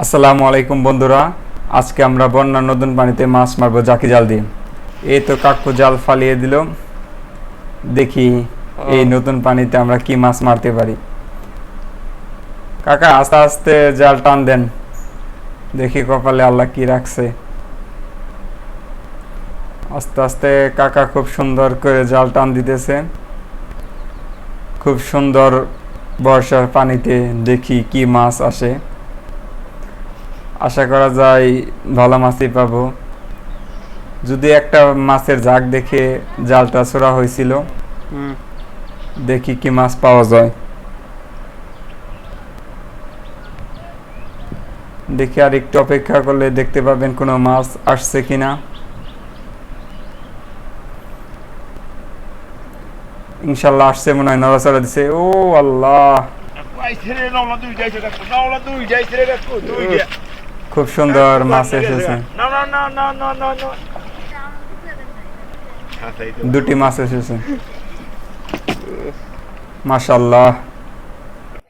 আসসালামু আলাইকুম বন্ধুরা, আজকে আমরা বন্যার নতুন পানিতে মাছ মারবো জাকি জাল দিয়ে। এই তো কাকু জাল ফালিয়ে দিল, দেখি এই নতুন পানিতে আমরা কি মাছ মারতে পারি। কাকা আস্তে আস্তে জাল টান দেন, দেখি কপালে আল্লাহ কি রাখছে। আস্তে আস্তে কাকা খুব সুন্দর করে জাল টান দিতেছে, খুব সুন্দর বর্ষার পানিতে দেখি কি মাছ আসে। আশা করা যায় ভালো মাছই পাবো। যদি একটা মাছের ঝাঁক দেখে জালটা ছোড়া হয়েছিল, দেখি কি মাছ পাওয়া যায়। দেখি আর একটু অপেক্ষা করলে দেখতে পাবেন কোনো মাছ আসছে কিনা। ইনশাল্লাহ আসছে মনে হয়, নড়াচড়া দিছে। ও আল্লাহ, খুব সুন্দর মাছ এসেছে। দুটি মাছ এসেছে, মাশাআল্লাহ।